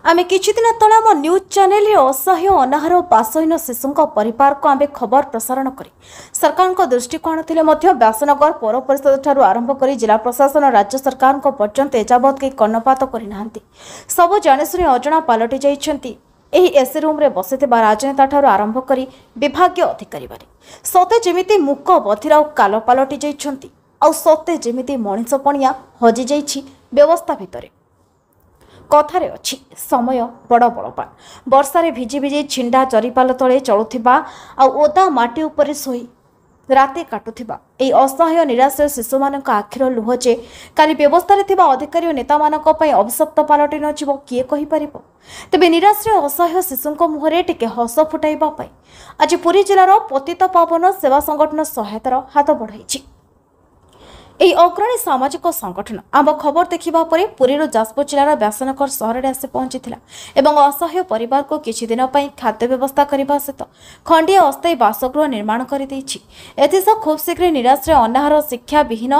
आमे किछि दिन तले आम न्यूज चैनल रे असह्य अनाहार और बासहीन शिशुंक परिवार को आमे खबर प्रसारण करी सरकार दृष्टिकोण थिले मध्य व्यासनगर पौर परिषद ठारू आरंभ करी जिला प्रशासन राज्य सरकार पर्यंत एजावत के कर्णपात करिनाहांती सब जानेशुनी अजणा पालटि जाइछंती। एही एसी रूम रे बसिथिबा राजनेता ठारू आरंभ करी विभागीय अधिकारी बारे सते जेमिति मुक बधिरा और काल पालटि जाइछंती आ सते जेमिति मଣିଷ पणिया हजि जाइछि व्यवस्था भितरे। कथारे अछि समय बड़ बड़पा वर्षारे भिजी भिजी छिंडा जरीपाल तले चलुथिबा आ ओदा माटी उपरे सोई राते काटुथिबा एई असहाय निराश्रय शिशुमानक आखिर लुह जे काली व्यवस्थारे थिबा अधिकारी और नेतामानक पई अभिशप्त पालटि न जिवो किए कहि परिबो। तेबे निराश्रय असहाय शिशुंक मुहरे टिके हस फुटाइबा पई आज पुरी जिल्लार पतित पावन सेवा संगठन सहायतार हाथ बढ़ाइछि। ଏହି ଅଗ୍ରଣୀ ସାମାଜିକ ସଂଗଠନ ଆମ ଖବର ଦେଖିବା ପରେ ପୁରୀରୁ ଯାଜପୁର ଜିଲ୍ଲାର ବ୍ୟାସନଗର ସହରରେ ଆସି ପହଞ୍ଚିଥିଲା ଏବଂ ଅସହାୟ ପରିବାରକୁ କିଛି ଦିନ ପାଇଁ ଖାଦ୍ୟ ବ୍ୟବସ୍ଥା କରିବା ସହିତ ଖଣ୍ଡିଏ ଅସ୍ଥାୟୀ ବାସଗୃହ ନିର୍ମାଣ କରିଦେଇଛି। ଏଥିସହ ଖୁବ୍ ଶୀଘ୍ର ନିରାଶ୍ରୟ ଅନାହାର ଶିକ୍ଷା ବିହୀନ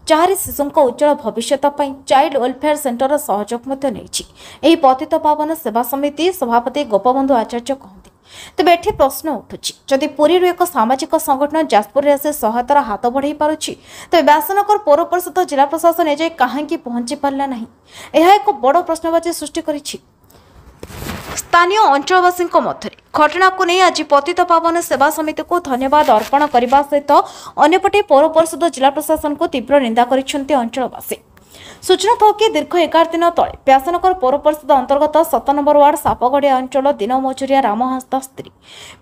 ଚାରି ଶିଶୁଙ୍କ ଉଜ୍ଜଳ ଭବିଷ୍ୟତ ପାଇଁ ଚାଇଲ୍ଡ ୱେଲଫେୟାର ସେଣ୍ଟରର ସହଯୋଗ ମଧ୍ୟ ନେଇଛି ଏହି ପତିତ ପାବନ ସେବା ସମିତି ସଭାପତି ଗୋପବନ୍ଧୁ ଆଚାର୍ଯ୍ୟ କହନ୍ତି। ତେବେ ଏଠି ପ୍ରଶ୍ନ ଉଠୁଛି ଯଦି ପୁରୀରୁ ଏକ ସାମାଜିକ ସଂଗଠନ ଯାଜପୁରରେ ଆସି ସହାୟତାର ହାତ ବଢ଼ାଇ ପାରୁଛି ତେବେ ବ୍ୟାସନଗର ପୌର ପରିଷଦ ଜିଲ୍ଲା ପ୍ରଶାସନ ଏଯାଏ କାହିଁକି ପହଞ୍ଚି ପାରିଲା ନାହିଁ ଏହା ଏକ ବଡ଼ ପ୍ରଶ୍ନବାଚୀ ସୃଷ୍ଟି କରିଛି ସ୍ଥାନୀୟ ଅଞ୍ଚଳବାସୀଙ୍କ ମଧ୍ୟରେ। ଘଟଣାକୁ ନେଇ ଆଜି ପତିତ ପାବନ ସେବା ସମିତିକୁ ଧନ୍ୟବାଦ ଅର୍ପଣ କରିବା ସହିତ ଅନ୍ୟପଟେ ପୌର ପରିଷଦ ଜିଲ୍ଲା ପ୍ରଶାସନକୁ ତୀବ୍ର ନିନ୍ଦା କରିଛନ୍ତି ଅଞ୍ଚଳବାସୀ। सूचना था कि दीर्घ 11 दिन तले व्यासनगर पौर परिषद अंतर्गत 7 नंबर वार्ड सापगड़िया अंचल दिन मजुरिया राम हस्ता स्त्री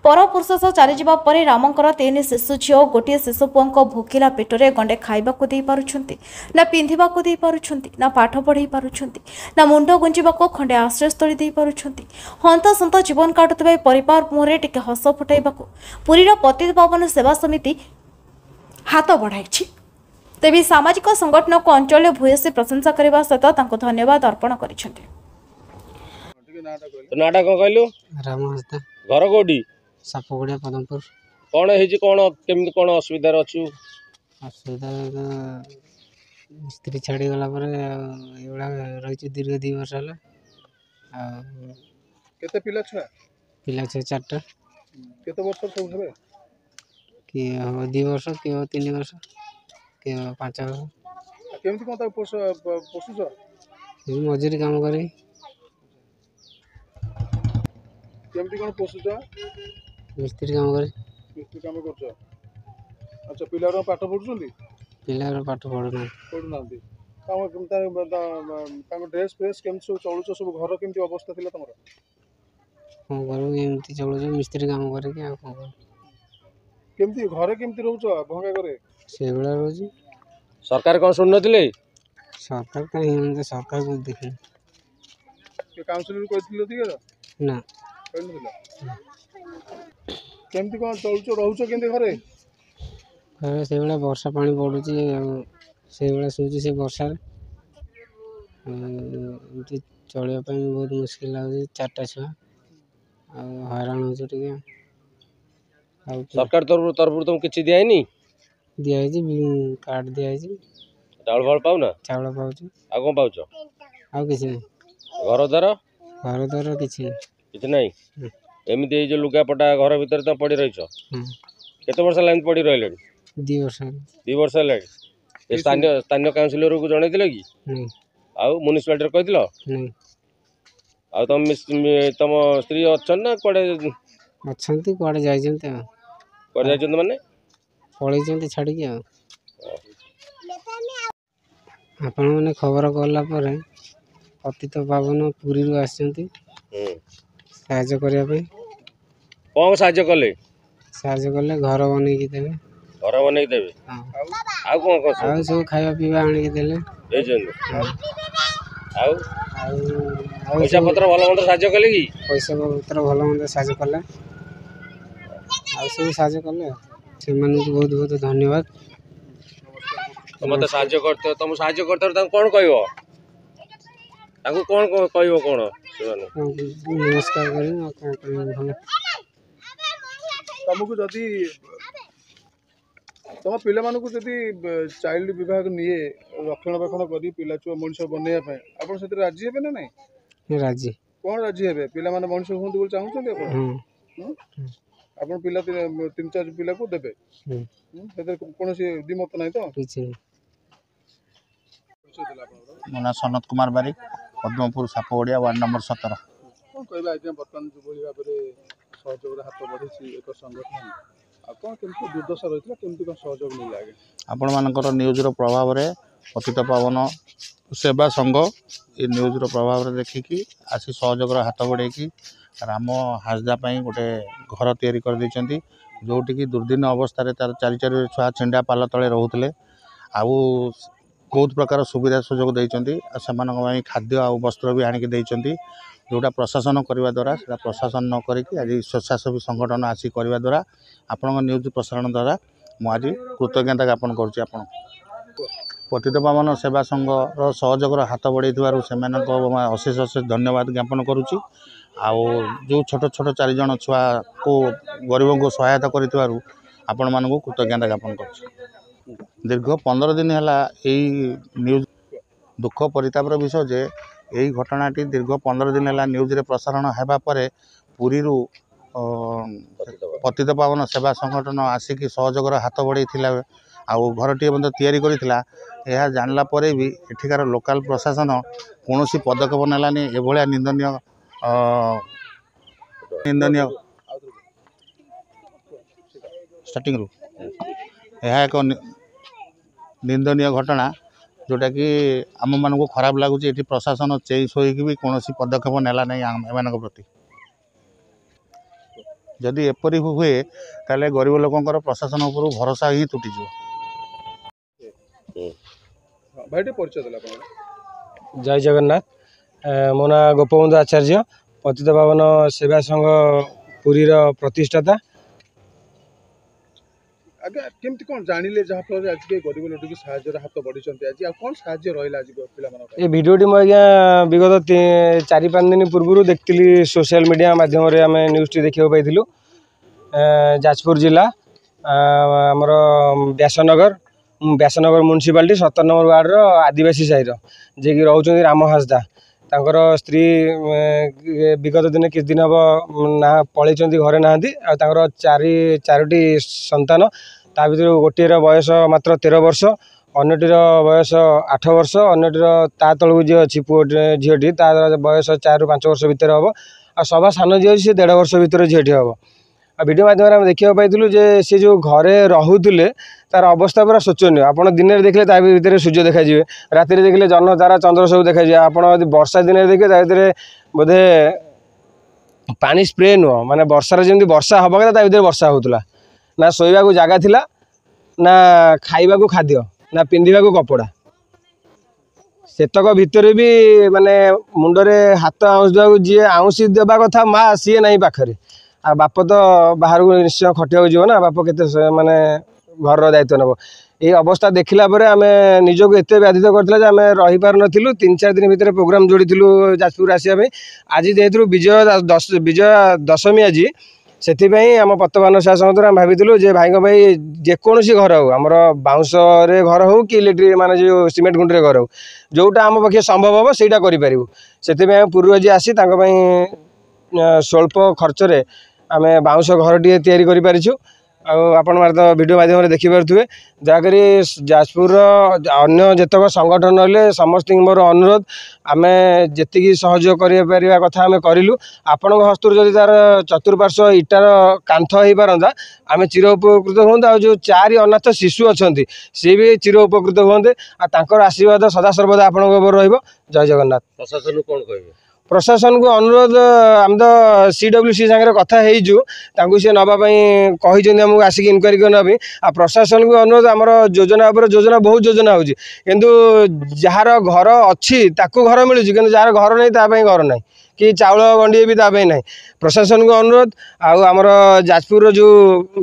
पर पुरुष सह चलीजा पर रामकर 3 शिशु झील और गोटे शिशु पुओं भोकिला पेटरे गंडे खाइबाकू दे पारुछंती ना पिंधिबाकू दे पारुछंती ना पाठ पढ़ाई पारुछंती ना मुंड गुंजिबाकू खंडे आश्रयस्थली दे पारुछंती। हंतसंत जीवन काटुଥିବା परिवार मुहरे टिके हस फुटाइबाकू पुरीर पतित पावन सेवा समिति हाथ बढ़ाई। तेबे सामाजिक संगठन को अंचल भूयसी प्रशंसा करने सहित धन्यवाद अर्पण कर घर कोडी सापगड़िया पदमपुर कौन है कौन केमती कौन असुविधा अच्छु असुविधा स्त्री छाड़ी गला रही दीर्घ 2 वर्ष केते पिला छुआ पिला छे 4टा केते वर्ष सब हेबे कि 2 वर्ष कि 3 वर्ष कि 5 वर्ष केमती कोन पोसुछ मजूरी काम करे केमती कोन पोसुछ मिस्त्री काम करे मिस्त्री काम करछ। अच्छा पिलारो पाठ पढुछंती पिलारो पाठ पढुना पढुनांती काम ड्रेस फ्रेस केमती सब चलुछ सब घर केमती अवस्था थिला तमरा कोन करू एमती चलुछ मिस्त्री काम करे कि आ कोन केमती घरे केमती रहउछ भंगा करे से बड़ा रोज सरकार कौन सुन नथिले सरकार कहीं सरकार को देखे के काउंसिलर कहथिलो दिगर ना कहथिलो केमती कोन चलुछ रहउछ केमती घरे घरे से बड़ा वर्षा पानी पडुची से बड़ा सोची से वर्षा एमती चलिया ପାଇଁ बहुत मुश्किल लागे 4टा छुआ आ हैरान हो टिके सरकार तरफ तुम किछि दियाइनी दिया कार्ड दिया चाउल फल पाउना चावल पाउछ आ कोन पाउछ आ किसी नहीं घर द्वार किसी किछि नहीं एमिति जो लुगा पटा घर भीतर त पड़ी रहिछ केते वर्ष लाइन पड़ी रहले 2 वर्ष 2 वर्ष लाइन ए स्थानीय काउंसिलर को जणै दिले कि नहीं आ म्युनिसिपालिटी कहतिलो नहीं आ तुम स्त्री अछन ना कोडे अच्छंती कोडे जाइजंती कोडे जाइजंत माने पळैजंती छाड़ी के आपण माने खबर करला पर पतित पावन पुरी रु आछंती साहाय्य करिया पे कोन साहाय्य कले घर बनै की देबे हां आ कोन कोन सब खाଇବା पीवा आनी के देले देजन आ पैसा पत्र भलो मंद साहाय्य कले की पैसा पत्र भलो मंद साहाय्य कले आ सब साहाय्य कले से मन बहुत बहुत धन्यवाद। तुम तो साहाय्य करते तुम साहाय्य करते कौन कहबो ताको कौन कहबो कौन नमस्कार करी तुमको जदि तुम पिला मानकु जदि चाइल्ड विभाग निये रक्षणाबेक्षण करी पिला छुआ मनुष्य बनैया पे आपण सेते राजी हेबे ना नहीं राजी कौन राजी हे पिला माने मनुष्य हुंतु बोल चाहउछन अपन अपन पिला 3-4 पिला को देबे सेते कोनोसी दिमत नाही तो किछि मोना सनत कुमार बारिक पद्मपुर सापवड़िया वार्ड नंबर 17 कौन कहबा आज्ञा बर्तमान जो बोली भाबरे सहयोग हाथ बढ़ी एक संगठन आ कौन केमती दुर्दशा रही केमती कौन सहयोग मिल लागे आपण मानकर न्यूज रो प्रभाव रे पतित पावन सेवा संघ ये न्यूज रो प्रभाव रे देखिकी आसी सहयोग हाथ बढ़ेकी राम हाजदा पई गोटे घर तैयारी कर दैचंती जोटी की दुर्दिन अवस्था रे तार चारि चारि छुआ छिंडा पाल तले रहउतले आउ बहुत प्रकार सुविधा सुजोग देइचंती सेमानक पई खाद्य आ वस्त्र भी आनिक देइचंती जोटा प्रशासन करने द्वारा से प्रशासन न करिक आज स्वेच्छासेवी संगठन आसी करने द्वारा आपण न्यूज प्रसारण द्वारा मुझे कृतज्ञता ज्ञापन करुच्ची आपण पतित पावन सेवा संघ सहयोग हाथ बढ़े से अशेष अशेष धन्यवाद ज्ञापन करुच्ची आउ जो छोट छोट 4 जन छुआ को गरीब को सहायता करूँ आपण मानक कृतज्ञता ज्ञापन कर दीर्घ 15 दिन है न्यूज दुख परितापर विषय जे यही घटनाटी दीर्घ 15 दिन है न्यूज रे प्रसारण होगा पर पुरी पतित पावन सेवा संगठन आसिक सहयोग हाथ बढ़े आउ घरटी तैयारी करथिला यह जानला परे भी एठिकार लोकल प्रशासन कौन सी पदक्षेप नेलानी एभलिया निंदनीय निंदनीय स्टार्टिंग रु यह एक निंदनीय घटना जोटा कि आम मान को खराब लगुच ये प्रशासन चेंज होगी भी कौन पदक्षेप नेला नहीं एम प्रति जदि एपरी हुए ताले गरीब लोकंकर प्रशासन उपर भरोसा ही तुटीज भाईटे परिचय देला अपन जय जगन्नाथ मो ना गोपबंधु आचार्य पतित पावन सेवा संघ पुरी प्रतिष्ठाता आगे केमती कौन जानिले जहाँ फल आज के गरीब लोक की साहाय्य हाथ बढ़ी आज कौन साहाय्य रहा आज पिला ये भिडियोटी मुझे आज्ञा विगत 4-5 दिन पूर्व देखी सोशल मीडिया माध्यम आम न्यूज़ देखा पाइलु जाजपुर जिला आमर व्यासनगर म्युनिसिपालिटी 17 नंबर वार्ड रो आदिवासी साहिर जे कि रोच राम हाजदा तांकर स्त्री विगत दिन किछ दिन हम ना पलैंट घरे ना चारोटी संतान ता भर गोटे बयस मात्र 13 वर्ष अन्यटीर बयस 8 वर्ष अन्यटीर ता तलू जी अच्छी पुओ झीटी तार बयस 4-5 वर्ष भितर हम आ सभा सान जी अच्छी 1.5 वर्ष भितर झीटी हम वीडियो माध्यम देखा पाइलु जे सी जो घरे रोले तार अवस्था पूरा शोचनीय आपड़ दिन में देखले भितर सूर्य देखा राति देखले जन्न तारा चंद्र सब देखा आपड़ वर्षा दिन में देखिए भितर बोधे पानी स्प्रे नुह माने वर्षार जमी वर्षा हवा कथा भितर वर्षा होता ना शोवा जगह थिला ना खाइबा खाद्य ना पिंधा कपड़ा सेतक भितर भी माने मुंडरे हाथ आउंस जी आउंसी देवा कथा माँ सी ना पाखे आ बाप तो बाहर को निश्चय खटिया जीव ना बाप के माने घर दायित्व नब ये अवस्था देखला आम निजक एत व्याधित करता आम रही पार नथिलु 3-4 दिन भितर प्रोग्राम जोड़ी जाजपुर आसापी आज जेहेतु विजय दशमी आज से आम पतवान सेवा संघ द्वारा भाई जे भाई भाई जेकोसी घर हो आमर बाउंस घर हो कि इलेक्ट्रिक माने जो सीमेंट गुंडे घर हो जोटा आम पाखे संभव हम सहीटा करूँ से पूर्व आज आसी स्वल्प खर्च आम बाउंस घर टे तैयारी करूँ आपण मारे तो वीडियो माध्यम देखिपे जहाँकि जाजपुर अन्य जेतक संगठन रही समस्त मोर अनुरोध आम जी सहयोग कर कथा आम करूँ आपण हस्तु जदि तार चतुर्पार्श्व इटार कांथ हो पारता आम चिर उपकृत हूँ आ जो 4 अनाथ शिशु अच्छा सी भी चिर उपकृत हमें आशीर्वाद सदा सर्वदा आपण जय जगन्नाथ प्रशासन कौन कहे प्रशासन को अनुरोध आम तो CWC सागर कथा सी नापी कही आमको आसिक इनक्वारी करने आ प्रशासन को अनुरोध आमर योजना योजना बहुत योजना हो किंतु जार घर अच्छी घर मिलूँ कि जार घर नहीं ताप घर ना कि चाउल गंडे भी ताप ना प्रशासन को अनुरोध आमर जाजपुर जो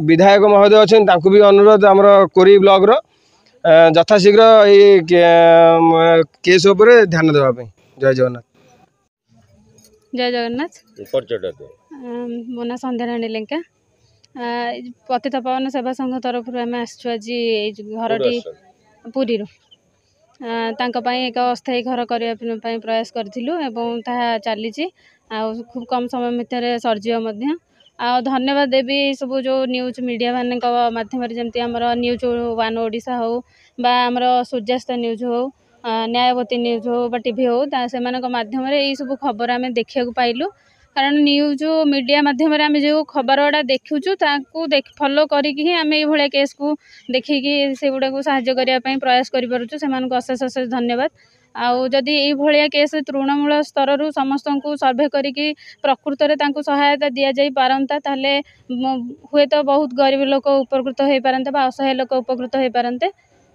विधायक महोदय अच्छा भी अनुरोध आमर कोरी ब्लॉक यथाशीघ्र ये केस उपर ध्यान देवाई जय जगन्नाथ जय जगन्नाथ परिचय मो ना संध्या राणी लेंका पतित पावन सेवा संघ तरफ आम आज घर पुरी ତାଙ୍କ ପାଇଁ ଏକ ଅସ୍ଥାୟୀ ଘର କରିବା ପାଇଁ ପ୍ରୟାସ କରିଥିଲୁ ଏବଂ ତାହା ଚାଲିଛି ଆଉ ଖୁବ୍ କମ୍ ସମୟ ଭିତରେ ସରିଯିବ ମଧ୍ୟ। ଆଉ ଧନ୍ୟବାଦ ଦେବି ସବୁ ଯେଉଁ ନ୍ୟୁଜ୍ ମିଡ଼ିଆ ମାନଙ୍କ ମାଧ୍ୟମରେ ଯେମିତି ଆମର ନ୍ୟୁଜ୍ ୱାନ୍ ଓଡ଼ିଶା ହେଉ ବା ଆମର ସୂର୍ଯ୍ୟାସ୍ତ ନ୍ୟୁଜ୍ ହେଉ ନ୍ୟାୟବତୀ ନ୍ୟୁଜ୍ ହେଉ ବା ଟିଭି ହେଉ ସେମାନଙ୍କ ମାଧ୍ୟମରେ ଏଇସବୁ ଖବର ଆମେ ଦେଖିବାକୁ ପାଇଲୁ। କାରଣ ନ୍ୟୁଜ୍ ମିଡ଼ିଆ ମାଧ୍ୟମରେ ଆମେ ଯେଉଁ ଖବର ଗୁଡ଼ା ଦେଖୁଛୁ ତାକୁ ଫଲୋ କରିକି ହିଁ ଆମେ ଏଇଭଳିଆ କେସ୍କୁ ଦେଖିକି ସେଗୁଡ଼ାକୁ ସାହାଯ୍ୟ କରିବା ପାଇଁ ପ୍ରୟାସ କରିପାରୁଛୁ। ସେମାନଙ୍କୁ ଅଶେଷ ଅଶେଷ ଧନ୍ୟବାଦ। ଆଉ ଯଦି ଏଇଭଳିଆ କେସ୍ ତୃଣମୂଳ ସ୍ତରରୁ ସମସ୍ତଙ୍କୁ ସର୍ଭେ କରିକି ପ୍ରକୃତରେ ତାଙ୍କୁ ସହାୟତା ଦିଆଯାଇ ପାରନ୍ତା ତାହେଲେ ହୁଏତ ବହୁତ ଗରିବ ଲୋକ ଉପକୃତ ହୋଇପାରନ୍ତେ ବା ଅସହାୟ ଲୋକ ଉପକୃତ ହୋଇପାରନ୍ତେ।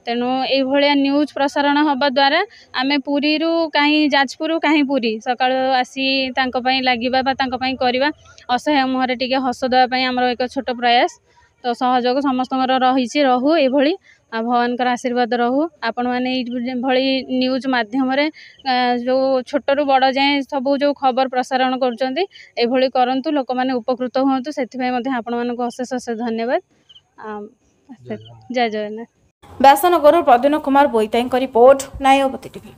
ତେଣୁ ଏଇଭଳିଆ ନ୍ୟୁଜ୍ ପ୍ରସାରଣ ହେବା ଦ୍ୱାରା ଆମେ ପୁରୀରୁ କାହିଁ ଯାଜପୁର କାହିଁ ପୁରୀ ସକାଳୁ ଆସି ତାଙ୍କ ପାଇଁ ଲାଗିବା ବା ତାଙ୍କ ପାଇଁ କରିବା ଅସହାୟ ମୁହଁରେ ଟିକେ ହସ ଦେବା ପାଇଁ ଆମର ଏକ ଛୋଟ ପ୍ରୟାସ। ତ ସହଯୋଗ ସମସ୍ତଙ୍କର ରହିଛି ରହୁ ଏଇଭଳି ଆଉ ଭଗବାନଙ୍କର ଆଶୀର୍ବାଦ ରହୁ। ଆପଣମାନେ ଏଇଭଳି ନ୍ୟୁଜ୍ ମାଧ୍ୟମରେ ଯେଉଁ ଛୋଟରୁ ବଡ଼ ଯାଏଁ ସବୁ ଯେଉଁ ଖବର ପ୍ରସାରଣ କରୁଛନ୍ତି ଏଇଭଳି କରନ୍ତୁ, ଲୋକମାନେ ଉପକୃତ ହୁଅନ୍ତୁ। ସେଥିପାଇଁ ମଧ୍ୟ ଆପଣମାନଙ୍କୁ ଅଶେଷ ଅଶେଷ ଧନ୍ୟବାଦ। ଜୟ ଜଗନ୍ନାଥ। ବ୍ୟାସନଗରରୁ ପ୍ରଦ୍ୟୁମ୍ନ କୁମାର ବୋଇତାଇଙ୍କ ରିପୋର୍ଟ, ନ୍ୟାୟବତୀ ଟିଭି।